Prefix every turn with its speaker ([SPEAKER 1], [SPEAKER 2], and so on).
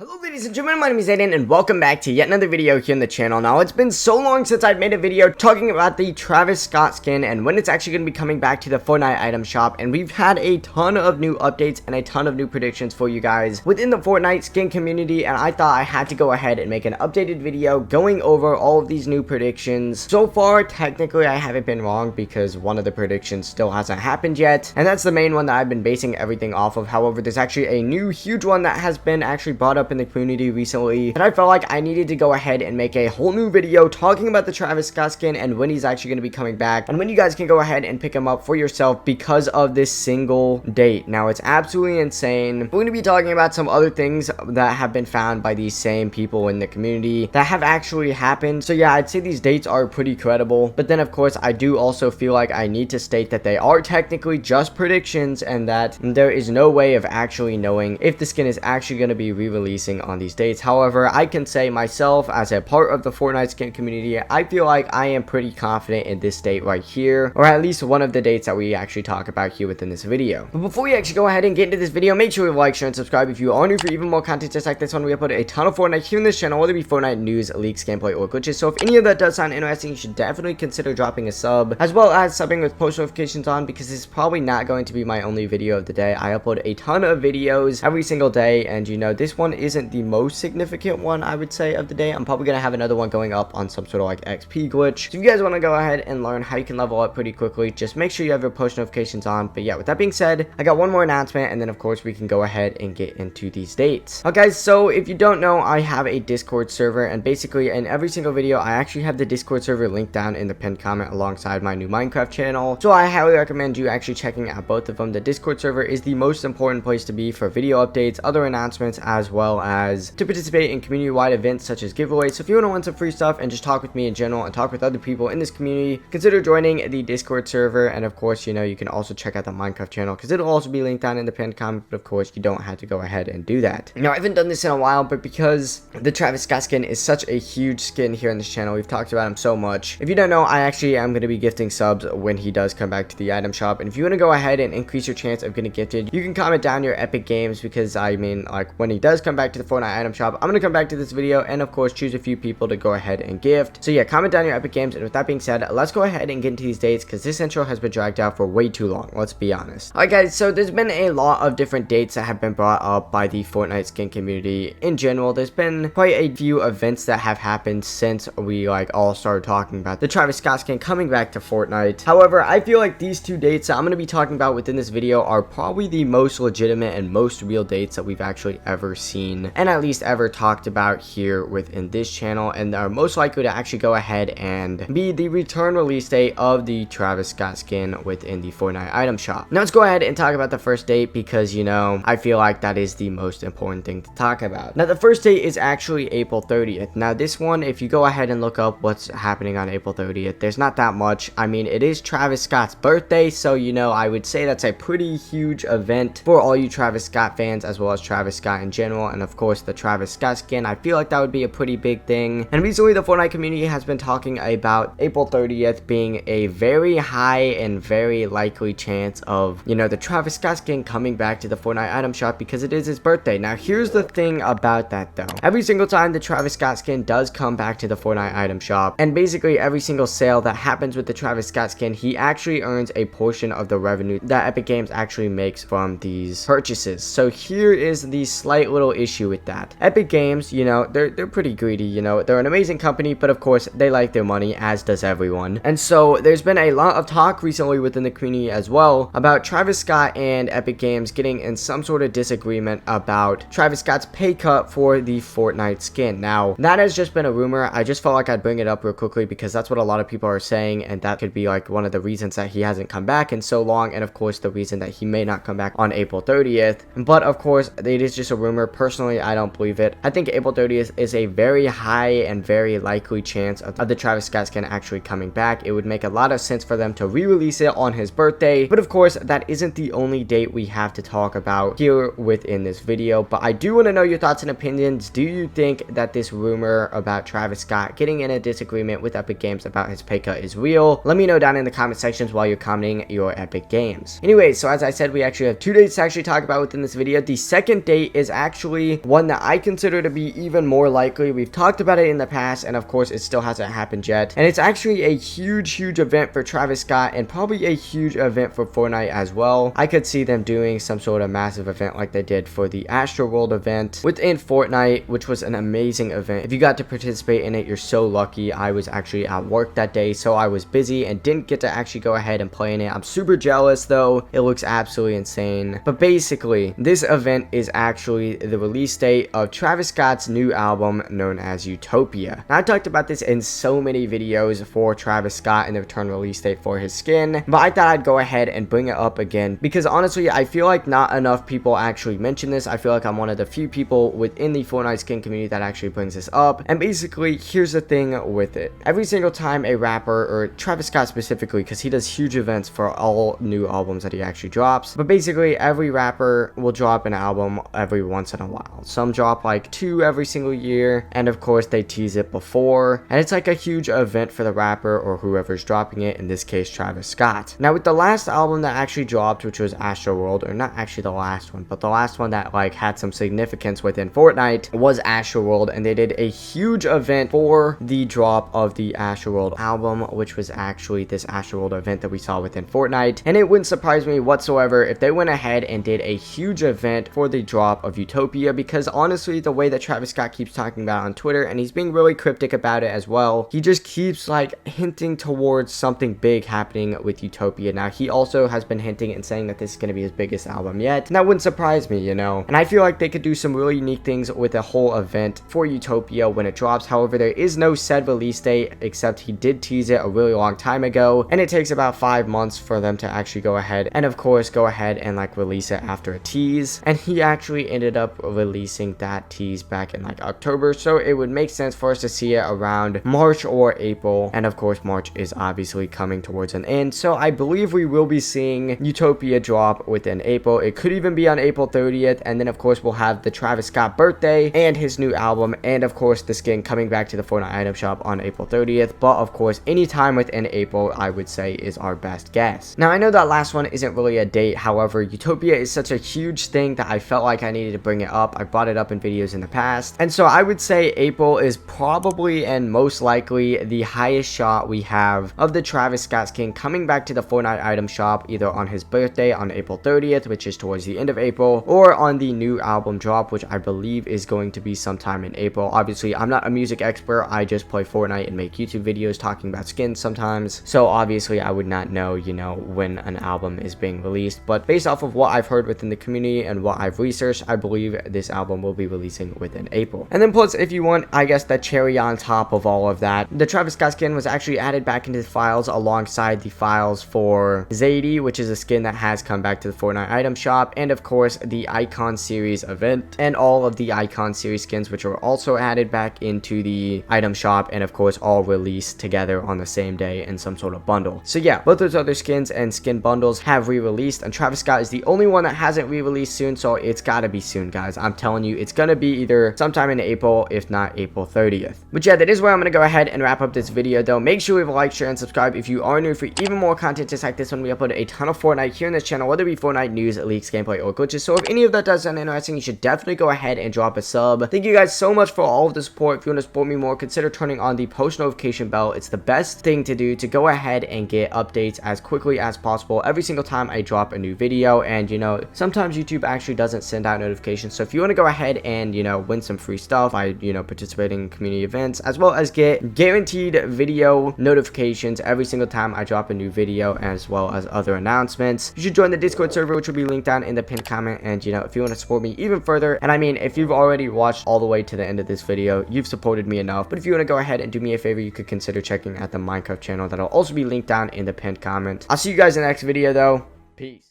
[SPEAKER 1] Hello ladies and gentlemen, my name is Aiden and welcome back to yet another video here on the channel. Now it's been so long since I've made a video talking about the Travis Scott skin and when it's actually going to be coming back to the Fortnite item shop, and we've had a ton of new updates and a ton of new predictions for you guys within the Fortnite skin community, and I thought I had to go ahead and make an updated video going over all of these new predictions. So far technically I haven't been wrong because one of the predictions still hasn't happened yet, and that's the main one that I've been basing everything off of. However, there's actually a new huge one that has been actually brought up in the community recently, and I felt like I needed to go ahead and make a whole new video talking about the Travis Scott skin and when he's actually going to be coming back and when you guys can go ahead and pick him up for yourself because of this single date. Now it's absolutely insane. We're going to be talking about some other things that have been found by these same people in the community that have actually happened. So yeah, I'd say these dates are pretty credible, but then of course I do also feel like I need to state that they are technically just predictions and that there is no way of actually knowing if the skin is actually going to be re-releasing on these dates. However, I can say myself as a part of the Fortnite skin community, I feel like I am pretty confident in this date right here, or at least one of the dates that we actually talk about here within this video. But before we actually go ahead and get into this video, make sure you like, share, and subscribe if you are new for even more content just like this one. We upload a ton of Fortnite here in this channel, whether it be Fortnite news, leaks, gameplay, or glitches. So if any of that does sound interesting, you should definitely consider dropping a sub, as well as subbing with post notifications on, because this is probably not going to be my only video of the day. I upload a ton of videos every single day, and you know, this one isn't the most significant one, I would say, of the day. I'm probably gonna have another one going up on some sort of like XP glitch. So if you guys want to go ahead and learn how you can level up pretty quickly, just make sure you have your post notifications on. But yeah, with that being said, I got one more announcement, and then of course we can go ahead and get into these dates. Okay guys, so if you don't know, I have a Discord server, and basically in every single video I actually have the Discord server linked down in the pinned comment alongside my new Minecraft channel. So I highly recommend you actually checking out both of them. The Discord server is the most important place to be for video updates, other announcements, as well as to participate in community-wide events such as giveaways. So if you want to win some free stuff and just talk with me in general and talk with other people in this community, consider joining the Discord server. And of course, you know, you can also check out the Minecraft channel because it'll also be linked down in the pinned comment, but of course you don't have to go ahead and do that. Now I haven't done this in a while, but because the Travis Scott skin is such a huge skin here on this channel, we've talked about him so much. If you don't know, I actually am going to be gifting subs when he does come back to the item shop, and if you want to go ahead and increase your chance of getting gifted, you can comment down your epic games, because I mean, like, when he does come back to the Fortnite item shop, I'm going to come back to this video and of course choose a few people to go ahead and gift. So yeah, comment down your epic games, and with that being said, let's go ahead and get into these dates because this intro has been dragged out for way too long, let's be honest. Alright guys, so there's been a lot of different dates that have been brought up by the Fortnite skin community in general. There's been quite a few events that have happened since we like all started talking about the Travis Scott skin coming back to Fortnite. However, I feel like these two dates that I'm going to be talking about within this video are probably the most legitimate and most real dates that we've actually ever seen, and at least ever talked about here within this channel, and are most likely to actually go ahead and be the return release date of the Travis Scott skin within the Fortnite item shop. Now let's go ahead and talk about the first date, because you know, I feel like that is the most important thing to talk about. Now the first date is actually April 30th. Now this one, if you go ahead and look up what's happening on April 30th, there's not that much. I mean, it is Travis Scott's birthday, so you know, I would say that's a pretty huge event for all you Travis Scott fans, as well as Travis Scott in general, and of course the Travis Scott skin. I feel like that would be a pretty big thing, and recently the Fortnite community has been talking about April 30th being a very high and very likely chance of, you know, the Travis Scott skin coming back to the Fortnite item shop because it is his birthday. Now here's the thing about that though, every single time the Travis Scott skin does come back to the Fortnite item shop, and basically every single sale that happens with the Travis Scott skin, he actually earns a portion of the revenue that Epic Games actually makes from these purchases. So here is the slight little issue with that. Epic Games, you know, they're pretty greedy, you know, they're an amazing company, but of course they like their money, as does everyone. And so there's been a lot of talk recently within the community as well about Travis Scott and Epic Games getting in some sort of disagreement about Travis Scott's pay cut for the Fortnite skin. Now that has just been a rumor. I just felt like I'd bring it up real quickly because that's what a lot of people are saying, and that could be like one of the reasons that he hasn't come back in so long, and of course the reason that he may not come back on April 30th. But of course it is just a rumor. Personally, I don't believe it. I think April 30th is a very high and very likely chance of the Travis Scott skin actually coming back. It would make a lot of sense for them to re-release it on his birthday, but of course that isn't the only date we have to talk about here within this video. But I do want to know your thoughts and opinions. Do you think that this rumor about Travis Scott getting in a disagreement with Epic Games about his pay cut is real? Let me know down in the comment sections while you're commenting your Epic Games. Anyways, so as I said, we actually have two dates to actually talk about within this video. The second date is actually actually one that I consider to be even more likely. We've talked about it in the past, and of course it still hasn't happened yet, and it's actually a huge event for Travis Scott, and probably a huge event for Fortnite as well. I could see them doing some sort of massive event like they did for the Astroworld event within Fortnite, which was an amazing event. If you got to participate in it, you're so lucky. I was actually at work that day, so I was busy and didn't get to actually go ahead and play in it. I'm super jealous though. It looks absolutely insane. But basically, this event is actually the release date of Travis Scott's new album known as Utopia. Now, I talked about this in so many videos for Travis Scott and the return release date for his skin, but I thought I'd go ahead and bring it up again because honestly, I feel like not enough people actually mention this. I feel like I'm one of the few people within the Fortnite skin community that actually brings this up. And basically, here's the thing with it. Every single time a rapper, or Travis Scott specifically, because he does huge events for all new albums that he actually drops, but basically every rapper will drop an album every once in a while. Some drop like 2 every single year, and of course they tease it before, and it's like a huge event for the rapper or whoever's dropping it, in this case Travis Scott. Now with the last album that actually dropped, which was Astroworld, or not actually the last one, but the last one that like had some significance within Fortnite, was Astroworld, and they did a huge event for the drop of the Astroworld album, which was actually this Astroworld event that we saw within Fortnite. And it wouldn't surprise me whatsoever if they went ahead and did a huge event for the drop of Utopia, because honestly, the way that Travis Scott keeps talking about it on Twitter, and he's being really cryptic about it as well, he just keeps like hinting towards something big happening with Utopia. Now, he also has been hinting and saying that this is going to be his biggest album yet, and that wouldn't surprise me, you know. And I feel like they could do some really unique things with a whole event for Utopia when it drops. However, there is no said release date, except he did tease it a really long time ago, and it takes about 5 months for them to actually go ahead and of course go ahead and like release it after a tease. And he actually ended up releasing that tease back in like October, so it would make sense for us to see it around March or April. And of course March is obviously coming towards an end, so I believe we will be seeing Utopia drop within April. It could even be on April 30th, and then of course we'll have the Travis Scott birthday and his new album, and of course the skin coming back to the Fortnite item shop on April 30th. But of course anytime within April, I would say, is our best guess. Now, I know that last one isn't really a date, however Utopia is such a huge thing that I felt like I needed to bring it up. I brought it up in videos in the past, and so I would say April is probably and most likely the highest shot we have of the Travis Scott skin coming back to the Fortnite item shop, either on his birthday on April 30th, which is towards the end of April, or on the new album drop, which I believe is going to be sometime in April. Obviously, I'm not a music expert. I just play Fortnite and make YouTube videos talking about skins sometimes, so obviously I would not know, you know, when an album is being released. But based off of what I've heard within the community and what I've researched, I believe this album will be releasing within April. And then plus, if you want, I guess, the cherry on top of all of that, the Travis Scott skin was actually added back into the files alongside the files for Zadie, which is a skin that has come back to the Fortnite item shop, and of course the Icon series event, and all of the Icon series skins, which were also added back into the item shop, and of course all released together on the same day in some sort of bundle. So yeah, both those other skins and skin bundles have re-released, and Travis Scott is the only one that hasn't re-released soon, so it's gotta be soon, guys. I'm telling you, it's gonna be either sometime in April, if not April 30th. But yeah, that is where I'm gonna go ahead and wrap up this video though. Make sure you leave a like, share, and subscribe if you are new for even more content just like this one. We upload a ton of Fortnite here on this channel, whether it be Fortnite news, leaks, gameplay, or glitches. So if any of that does sound interesting, you should definitely go ahead and drop a sub. Thank you guys so much for all of the support. If you want to support me more, consider turning on the post notification bell. It's the best thing to do to go ahead and get updates as quickly as possible every single time I drop a new video. And you know, sometimes YouTube actually doesn't send out notifications, so if you want to go ahead and, you know, win some free stuff by, you know, participating in community events, as well as get guaranteed video notifications every single time I drop a new video, as well as other announcements, you should join the Discord server, which will be linked down in the pinned comment. And you know, if you want to support me even further, and I mean, if you've already watched all the way to the end of this video, you've supported me enough. But if you want to go ahead and do me a favor, you could consider checking out the Minecraft channel that'll also be linked down in the pinned comment. I'll see you guys in the next video though. Peace.